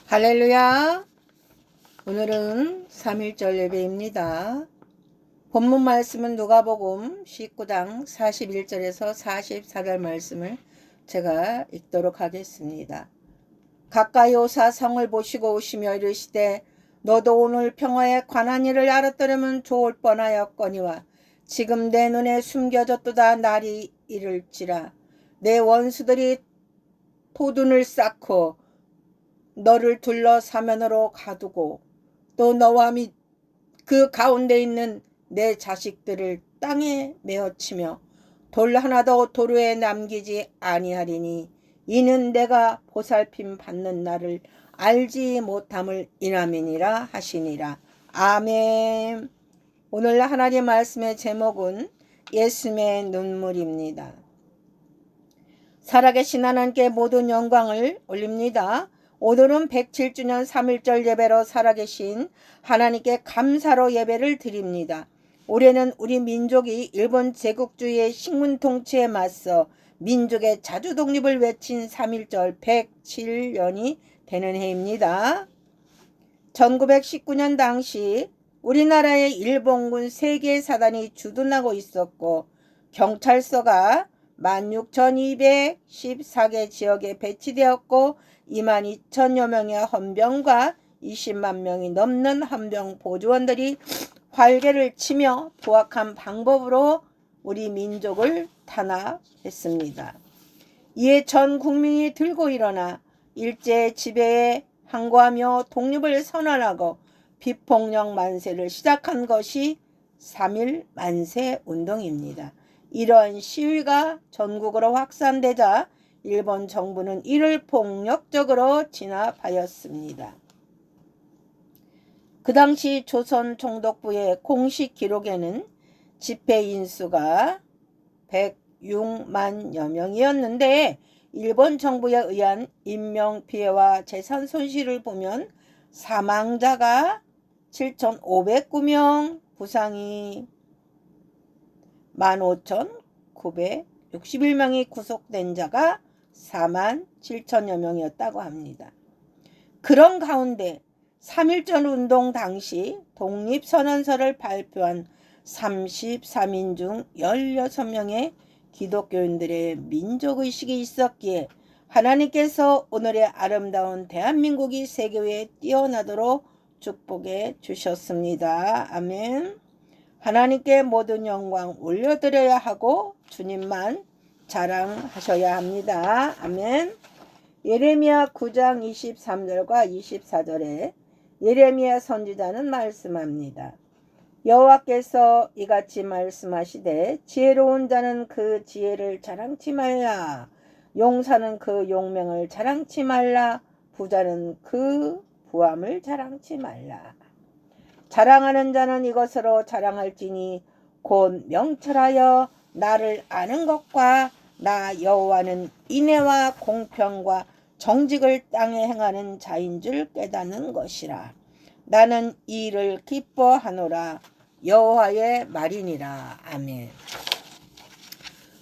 할렐루야. 오늘은 3.1절 예배입니다. 본문 말씀은 누가복음 19장 41절에서 44절 말씀을 제가 읽도록 하겠습니다. 가까이 오사 성을 보시고 오시며 이르시되 너도 오늘 평화에 관한 일을 알았더라면 좋을 뻔하였거니와 지금 내 눈에 숨겨졌도다. 날이 이를지라 내 원수들이 토둔을 쌓고 너를 둘러 사면으로 가두고 또 너와 및 그 가운데 있는 내 자식들을 땅에 메어치며 돌 하나도 도로에 남기지 아니하리니 이는 내가 보살핌 받는 날을 알지 못함을 인함이니라 하시니라. 아멘. 오늘 하나님 말씀의 제목은 예수님의 눈물입니다. 살아계신 하나님께 모든 영광을 올립니다. 오늘은 107주년 3.1절 예배로 살아계신 하나님께 감사로 예배를 드립니다. 올해는 우리 민족이 일본 제국주의의 식민 통치에 맞서 민족의 자주 독립을 외친 3.1절 107년이 되는 해입니다. 1919년 당시 우리나라의 일본군 3개의 사단이 주둔하고 있었고 경찰서가 16,214개 지역에 배치되었고 22,000여 명의 헌병과 20만 명이 넘는 헌병 보조원들이 활개를 치며 부악한 방법으로 우리 민족을 탄압했습니다. 이에 전 국민이 들고 일어나 일제 지배에 항거하며 독립을 선언하고 비폭력 만세를 시작한 것이 3.1 만세 운동입니다. 이러한 시위가 전국으로 확산되자 일본 정부는 이를 폭력적으로 진압하였습니다. 그 당시 조선 총독부의 공식 기록에는 집회 인수가 106만여 명이었는데 일본 정부에 의한 인명피해와 재산 손실을 보면 사망자가 7,509명, 부상이 15,961명이 구속된 자가 47,000여 명이었다고 합니다. 그런 가운데 3.1절 운동 당시 독립선언서를 발표한 33인 중 16명의 기독교인들의 민족의식이 있었기에 하나님께서 오늘의 아름다운 대한민국이 세계에 뛰어나도록 축복해 주셨습니다. 아멘. 하나님께 모든 영광 올려드려야 하고 주님만 자랑하셔야 합니다. 아멘. 예레미야 9장 23절과 24절에 예레미야 선지자는 말씀합니다. 여호와께서 이같이 말씀하시되 지혜로운 자는 그 지혜를 자랑치 말라. 용사는 그 용맹을 자랑치 말라. 부자는 그 부함을 자랑치 말라. 자랑하는 자는 이것으로 자랑할지니 곧 명철하여 나를 아는 것과 나 여호와는 인애와 공평과 정직을 땅에 행하는 자인 줄 깨닫는 것이라. 나는 이 일을 기뻐하노라. 여호와의 말이니라. 아멘.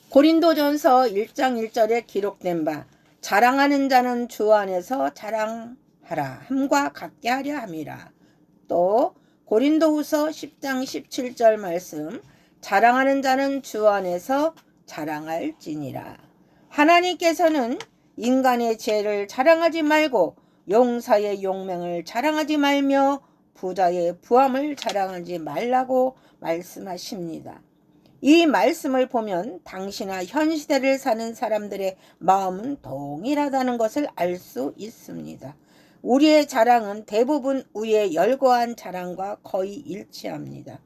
고린도전서 1장 1절에 기록된 바 자랑하는 자는 주 안에서 자랑하라 함과 같게 하려 함이라. 또 고린도후서 10장 17절 말씀 자랑하는 자는 주 안에서 자랑할지니라. 하나님께서는 인간의 죄를 자랑하지 말고 용사의 용맹을 자랑하지 말며 부자의 부함을 자랑하지 말라고 말씀하십니다. 이 말씀을 보면 당시나 현 시대를 사는 사람들의 마음은 동일하다는 것을 알 수 있습니다. 우리의 자랑은 대부분 우리의 열거한 자랑과 거의 일치합니다.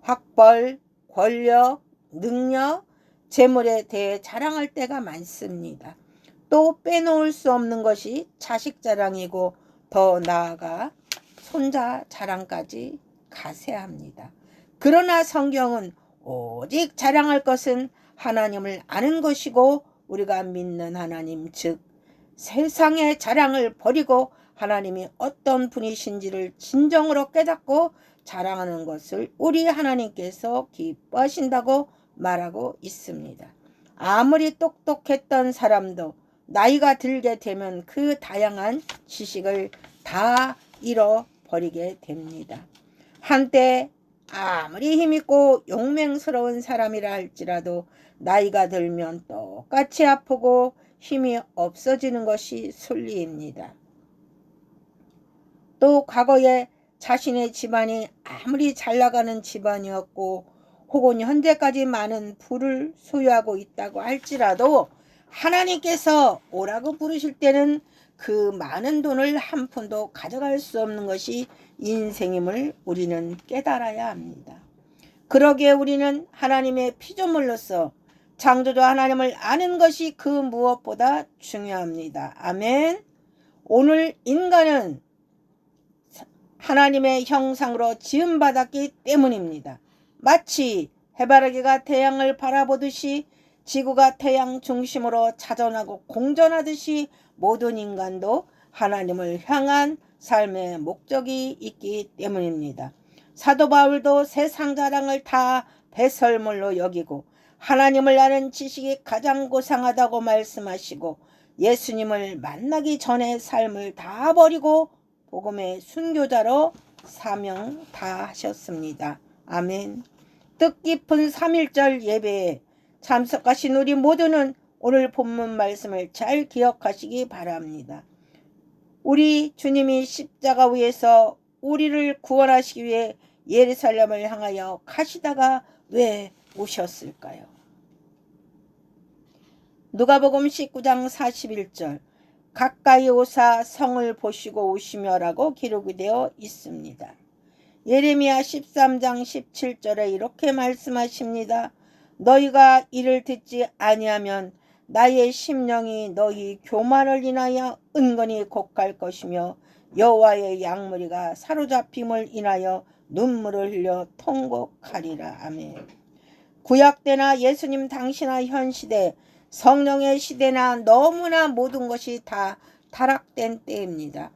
학벌, 권력, 능력, 재물에 대해 자랑할 때가 많습니다. 또 빼놓을 수 없는 것이 자식 자랑이고 더 나아가 손자 자랑까지 가세합니다. 그러나 성경은 오직 자랑할 것은 하나님을 아는 것이고 우리가 믿는 하나님 즉 세상의 자랑을 버리고 하나님이 어떤 분이신지를 진정으로 깨닫고 자랑하는 것을 우리 하나님께서 기뻐하신다고 말하고 있습니다. 아무리 똑똑했던 사람도 나이가 들게 되면 그 다양한 지식을 다 잃어버리게 됩니다. 한때 아무리 힘있고 용맹스러운 사람이라 할지라도 나이가 들면 똑같이 아프고 힘이 없어지는 것이 순리입니다. 또 과거에 자신의 집안이 아무리 잘나가는 집안이었고 혹은 현재까지 많은 부를 소유하고 있다고 할지라도 하나님께서 오라고 부르실 때는 그 많은 돈을 한 푼도 가져갈 수 없는 것이 인생임을 우리는 깨달아야 합니다. 그러기에 우리는 하나님의 피조물로서 창조주 하나님을 아는 것이 그 무엇보다 중요합니다. 아멘. 오늘 인간은 하나님의 형상으로 지음받았기 때문입니다. 마치 해바라기가 태양을 바라보듯이 지구가 태양 중심으로 자전하고 공전하듯이 모든 인간도 하나님을 향한 삶의 목적이 있기 때문입니다. 사도 바울도 세상 자랑을 다 배설물로 여기고 하나님을 아는 지식이 가장 고상하다고 말씀하시고 예수님을 만나기 전에 삶을 다 버리고 복음의 순교자로 사명 다 하셨습니다. 아멘. 뜻깊은 3.1절 예배에 참석하신 우리 모두는 오늘 본문 말씀을 잘 기억하시기 바랍니다. 우리 주님이 십자가 위에서 우리를 구원하시기 위해 예루살렘을 향하여 가시다가 왜 오셨을까요? 누가복음 19장 41절 가까이 오사 성을 보시고 오시며라고 기록이 되어 있습니다. 예레미야 13장 17절에 이렇게 말씀하십니다. 너희가 이를 듣지 아니하면 나의 심령이 너희 교만을 인하여 은근히 곡할 것이며 여호와의 양무리가 사로잡힘을 인하여 눈물을 흘려 통곡하리라. 아멘. 구약 때나 예수님 당시나 현 시대 성령의 시대나 너무나 모든 것이 다 타락된 때입니다.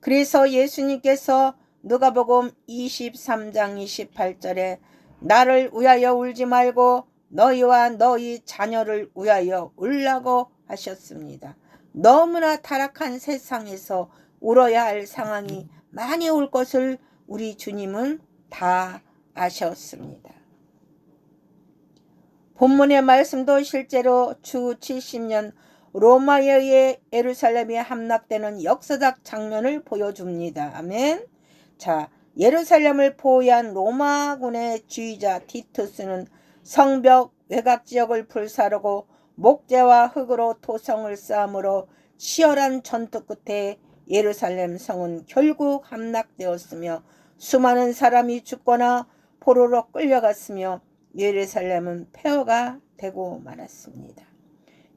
그래서 예수님께서 누가복음 23장 28절에 나를 위하여 울지 말고 너희와 너희 자녀를 위하여 울라고 하셨습니다. 너무나 타락한 세상에서 울어야 할 상황이 많이 올 것을 우리 주님은 다 아셨습니다. 본문의 말씀도 실제로 주 70년 로마에 의해 예루살렘이 함락되는 역사적 장면을 보여줍니다. 아멘. 자, 예루살렘을 포위한 로마군의 지휘자 티투스는 성벽 외곽 지역을 불사르고 목재와 흙으로 토성을 쌓음으로 치열한 전투 끝에 예루살렘 성은 결국 함락되었으며 수많은 사람이 죽거나 포로로 끌려갔으며 예루살렘은 폐허가 되고 말았습니다.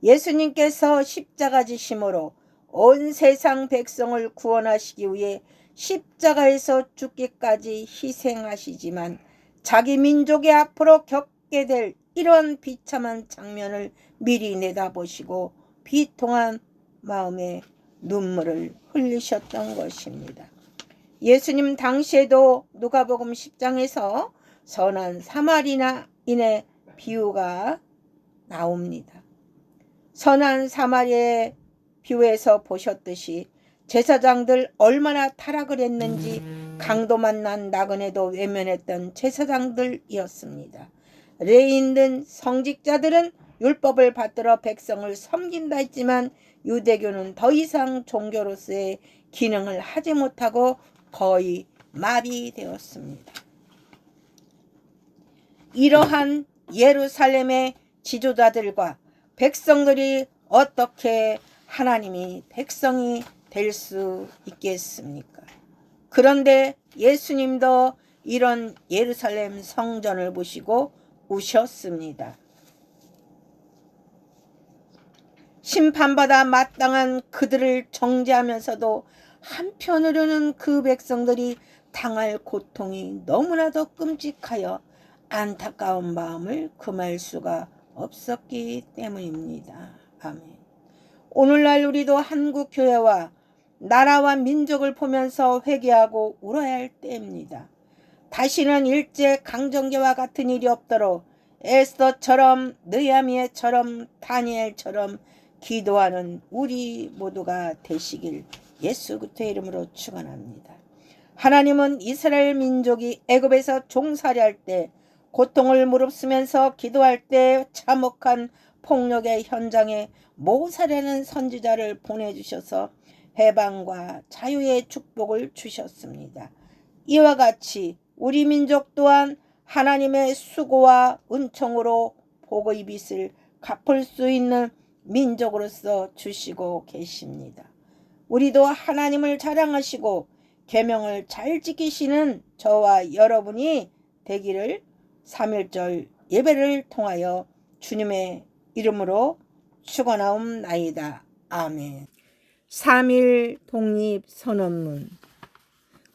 예수님께서 십자가 지심으로 온 세상 백성을 구원하시기 위해 십자가에서 죽기까지 희생하시지만 자기 민족의 앞으로 겪게 될 이런 비참한 장면을 미리 내다보시고 비통한 마음에 눈물을 흘리셨던 것입니다. 예수님 당시에도 누가복음 10장에서 선한 사마리아인의 비유가 나옵니다. 선한 사마리아의 비유에서 보셨듯이 제사장들 얼마나 타락을 했는지 강도 만난 나그네도 외면했던 제사장들이었습니다. 레위인들 성직자들은 율법을 받들어 백성을 섬긴다 했지만 유대교는 더 이상 종교로서의 기능을 하지 못하고 거의 마비되었습니다. 이러한 예루살렘의 지도자들과 백성들이 어떻게 하나님이 백성이 될 수 있겠습니까? 그런데 예수님도 이런 예루살렘 성전을 보시고 우셨습니다. 심판받아 마땅한 그들을 정죄하면서도 한편으로는 그 백성들이 당할 고통이 너무나도 끔찍하여 안타까운 마음을 금할 수가 없었기 때문입니다. 아멘. 오늘날 우리도 한국 교회와 나라와 민족을 보면서 회개하고 울어야 할 때입니다. 다시는 일제 강점기와 같은 일이 없도록 에스더처럼 느헤미야처럼 다니엘처럼 기도하는 우리 모두가 되시길 예수 그리스도의 이름으로 축원합니다. 하나님은 이스라엘 민족이 애굽에서 종살이할 때 고통을 무릅쓰면서 기도할 때 참혹한 폭력의 현장에 모세라는 선지자를 보내주셔서 해방과 자유의 축복을 주셨습니다. 이와 같이 우리 민족 또한 하나님의 수고와 은총으로 복의 빚을 갚을 수 있는 민족으로서 주시고 계십니다. 우리도 하나님을 자랑하시고 계명을 잘 지키시는 저와 여러분이 되기를 3.1절 예배를 통하여 주님의 이름으로 축원하옵나이다. 아멘. 3.1 독립선언문.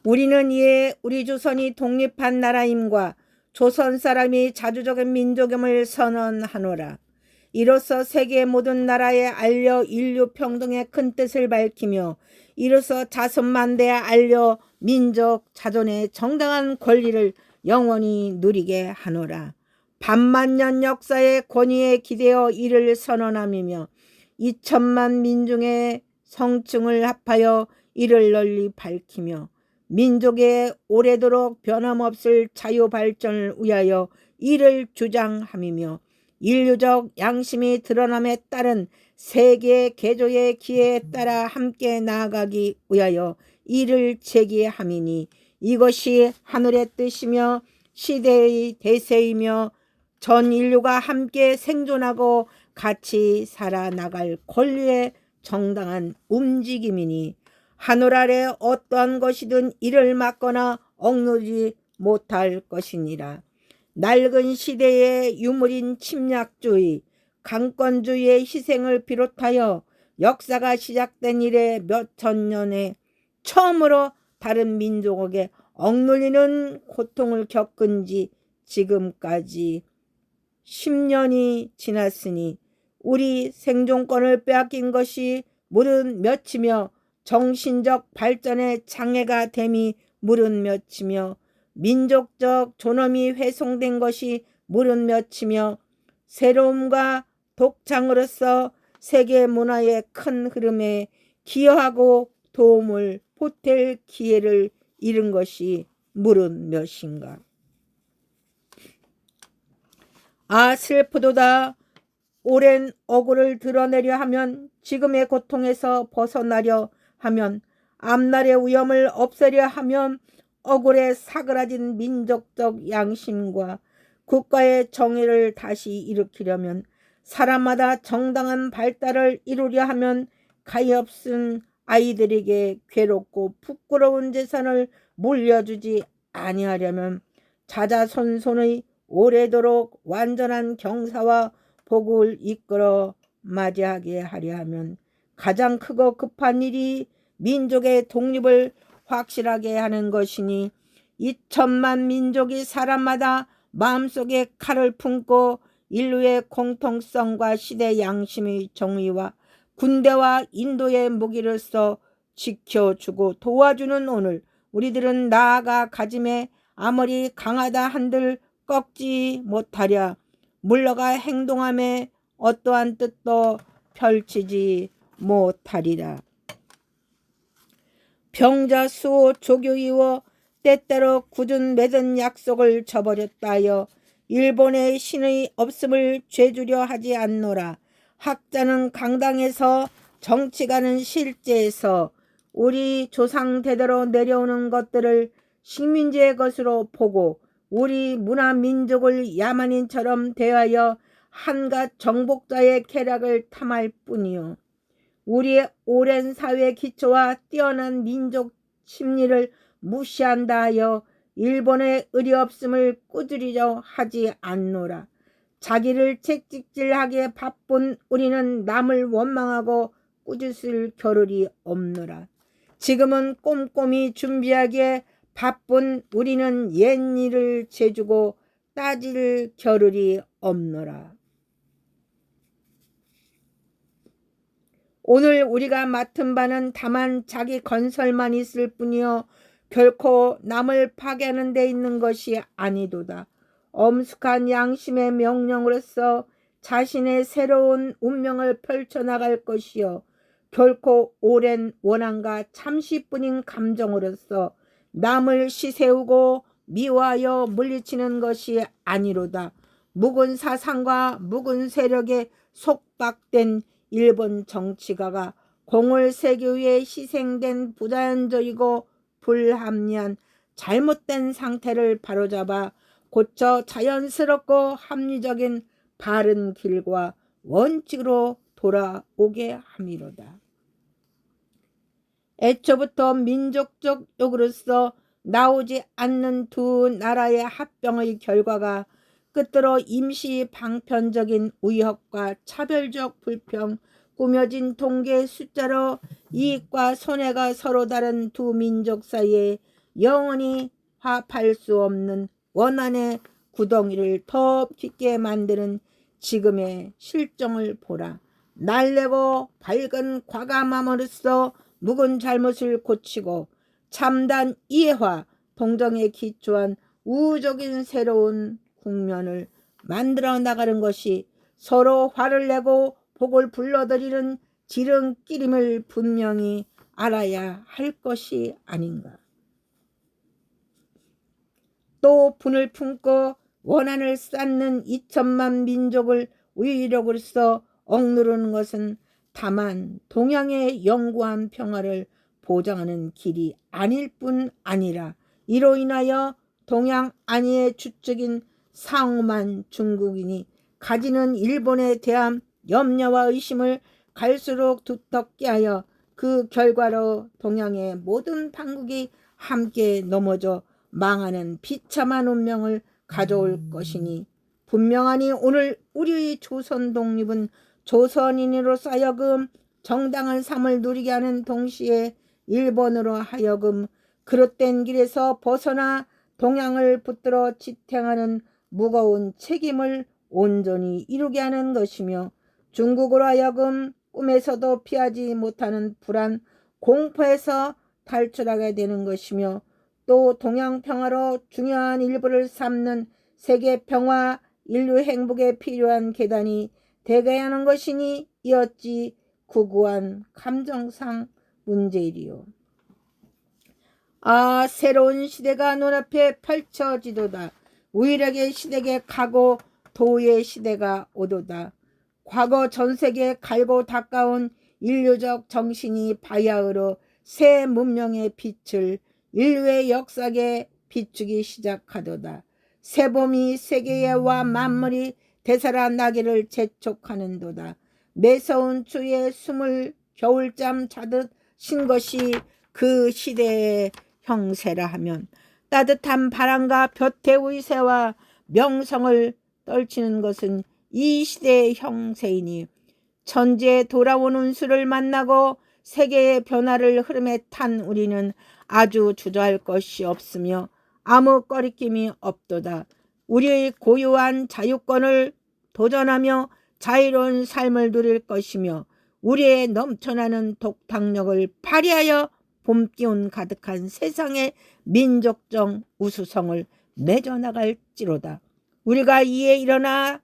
우리는 이에 우리 조선이 독립한 나라임과 조선 사람이 자주적인 민족임을 선언하노라. 이로써 세계 모든 나라에 알려 인류 평등의 큰 뜻을 밝히며 이로써 자손만대에 알려 민족 자존의 정당한 권리를 영원히 누리게 하노라. 반만년 역사의 권위에 기대어 이를 선언함이며 2천만 민중의 성층을 합하여 이를 널리 밝히며 민족의 오래도록 변함없을 자유 발전을 위하여 이를 주장함이며 인류적 양심이 드러남에 따른 세계 개조의 기회에 따라 함께 나아가기 위하여 이를 제기함이니 이것이 하늘의 뜻이며 시대의 대세이며 전 인류가 함께 생존하고 같이 살아나갈 권리의 정당한 움직임이니 하늘 아래 어떠한 것이든 이를 막거나 억누르지 못할 것이니라. 낡은 시대의 유물인 침략주의, 강권주의의 희생을 비롯하여 역사가 시작된 이래 몇천 년에 처음으로 다른 민족에게 억눌리는 고통을 겪은 지 지금까지 10년이 지났으니 우리 생존권을 빼앗긴 것이 무릇 몇이며 정신적 발전에 장애가 됨이 무릇 몇이며 민족적 존엄이 훼손된 것이 무릇 몇이며 새로움과 독창으로서 세계 문화의 큰 흐름에 기여하고 도움을 보탤 기회를 잃은 것이 무릇 몇인가. 아 슬프도다. 오랜 억울을 드러내려 하면 지금의 고통에서 벗어나려 하면 앞날의 위험을 없애려 하면 억울에 사그라진 민족적 양심과 국가의 정의를 다시 일으키려면 사람마다 정당한 발달을 이루려 하면 가엾은 아이들에게 괴롭고 부끄러운 재산을 물려주지 아니하려면 자자손손의 오래도록 완전한 경사와 복을 이끌어 맞이하게 하려 하면 가장 크고 급한 일이 민족의 독립을 확실하게 하는 것이니 2천만 민족이 사람마다 마음속에 칼을 품고 인류의 공통성과 시대 양심의 정의와 군대와 인도의 무기로서 지켜주고 도와주는 오늘 우리들은 나아가 가짐에 아무리 강하다 한들 꺾지 못하랴 물러가 행동함에 어떠한 뜻도 펼치지 못하리라. 병자수호 조교이워 때때로 굳은 맺은 약속을 저버렸다 하여 일본의 신의 없음을 죄주려 하지 않노라. 학자는 강당에서 정치가는 실제에서 우리 조상 대대로 내려오는 것들을 식민지의 것으로 보고 우리 문화 민족을 야만인처럼 대하여 한갓 정복자의 쾌락을 탐할 뿐이요 우리의 오랜 사회 기초와 뛰어난 민족 심리를 무시한다 하여 일본의 의리 없음을 꾸짖으려 하지 않노라. 자기를 채찍질하기에 바쁜 우리는 남을 원망하고 꾸짖을 겨를이 없노라. 지금은 꼼꼼히 준비하기에 바쁜 우리는 옛일을 재주고 따질 겨를이 없노라. 오늘 우리가 맡은 바는 다만 자기 건설만 있을 뿐이요 결코 남을 파괴하는 데 있는 것이 아니도다. 엄숙한 양심의 명령으로서 자신의 새로운 운명을 펼쳐나갈 것이요 결코 오랜 원한과 잠시뿐인 감정으로서 남을 시세우고 미워하여 물리치는 것이 아니로다. 묵은 사상과 묵은 세력에 속박된 일본 정치가가 공을 세기 위해 희생된 부자연적이고 불합리한 잘못된 상태를 바로잡아 고쳐 자연스럽고 합리적인 바른 길과 원칙으로 돌아오게 함이로다. 애초부터 민족적 욕으로서 나오지 않는 두 나라의 합병의 결과가 끝으로 임시 방편적인 위협과 차별적 불평, 꾸며진 통계 숫자로 이익과 손해가 서로 다른 두 민족 사이에 영원히 화합할 수 없는 원한의 구덩이를 더 깊게 만드는 지금의 실정을 보라. 날래고 밝은 과감함으로써 묵은 잘못을 고치고 참단 이해와 동정에 기초한 우호적인 새로운 국면을 만들어 나가는 것이 서로 화를 내고 복을 불러들이는 지름길임을 분명히 알아야 할 것이 아닌가. 또 분을 품고 원한을 쌓는 2천만 민족을 위력으로서 억누르는 것은 다만 동양의 영구한 평화를 보장하는 길이 아닐 뿐 아니라 이로 인하여 동양 안위의 주축인 상오만 중국인이 가지는 일본에 대한 염려와 의심을 갈수록 두텁게 하여 그 결과로 동양의 모든 판국이 함께 넘어져 망하는 비참한 운명을 가져올 것이니 분명하니 오늘 우리의 조선 독립은 조선인으로서 하여금 정당한 삶을 누리게 하는 동시에 일본으로 하여금 그릇된 길에서 벗어나 동양을 붙들어 지탱하는 무거운 책임을 온전히 이루게 하는 것이며 중국으로 하여금 꿈에서도 피하지 못하는 불안, 공포에서 탈출하게 되는 것이며 또 동양 평화로 중요한 일부를 삼는 세계 평화, 인류 행복에 필요한 계단이 되게 하는 것이니 이었지 구구한 감정상 문제이리요. 아, 새로운 시대가 눈앞에 펼쳐지도다. 우일하게 시대에 가고 도의 시대가 오도다. 과거 전세계에 갈고 닦아온 인류적 정신이 바야흐로 새 문명의 빛을 인류의 역사에 비추기 시작하도다. 새 봄이 세계와 만물이 되살아나기를 재촉하는도다. 매서운 추위에 숨을 겨울잠 자듯 쉰 것이 그 시대의 형세라 하면 따뜻한 바람과 볕의 새와 명성을 떨치는 것은 이 시대의 형세이니 천지에 돌아온 운수를 만나고 세계의 변화를 흐름에 탄 우리는 아주 주저할 것이 없으며 아무 꺼리낌이 없도다. 우리의 고유한 자유권을 도전하며 자유로운 삶을 누릴 것이며 우리의 넘쳐나는 독창력을 발휘하여 봄기운 가득한 세상의 민족적 우수성을 맺어나갈지로다. 우리가 이에 일어나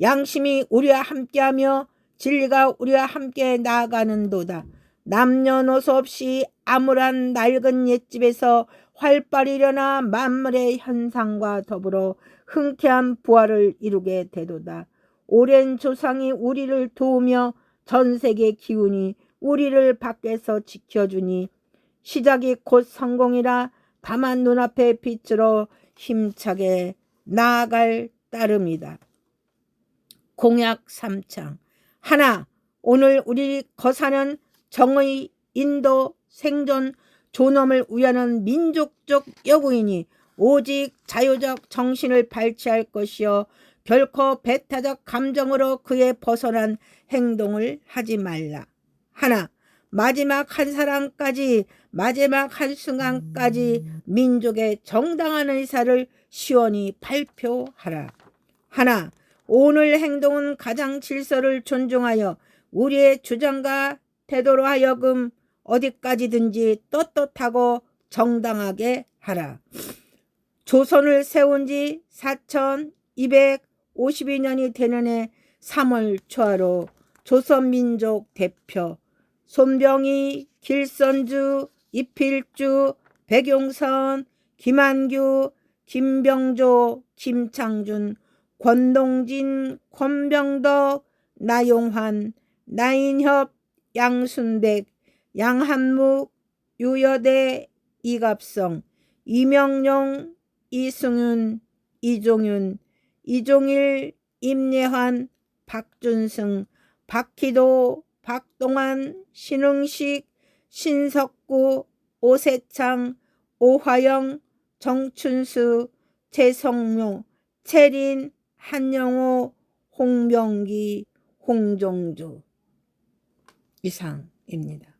양심이 우리와 함께하며 진리가 우리와 함께 나아가는도다. 남녀노소 없이 암울한 낡은 옛집에서 활발히 일어나 만물의 현상과 더불어 흔쾌한 부활을 이루게 되도다. 오랜 조상이 우리를 도우며 전세계 기운이 우리를 밖에서 지켜주니 시작이 곧 성공이라 다만 눈앞의 빛으로 힘차게 나아갈 따름이다. 공약 3창 하나, 오늘 우리 거사는 정의, 인도, 생존, 존엄을 위하는 민족적 여구이니 오직 자유적 정신을 발휘할 것이요 결코 배타적 감정으로 그에 벗어난 행동을 하지 말라. 하나, 마지막 한 사람까지 마지막 한 순간까지 민족의 정당한 의사를 시원히 발표하라. 하나, 오늘 행동은 가장 질서를 존중하여 우리의 주장과 태도로 하여금 어디까지든지 떳떳하고 정당하게 하라. 조선을 세운 지 4252년이 되는 해 3월 초하루 조선민족 대표 손병희, 길선주, 이필주, 백용선, 김한규, 김병조, 김창준, 권동진, 권병덕, 나용환, 나인협, 양순백, 양한묵, 유여대, 이갑성, 이명용, 이승윤, 이종윤, 이종일, 임예환, 박준승, 박희도, 박동환, 신흥식, 신석구, 오세창, 오화영, 정춘수, 최성묘, 채린, 한영호, 홍명기, 홍종주 이상입니다.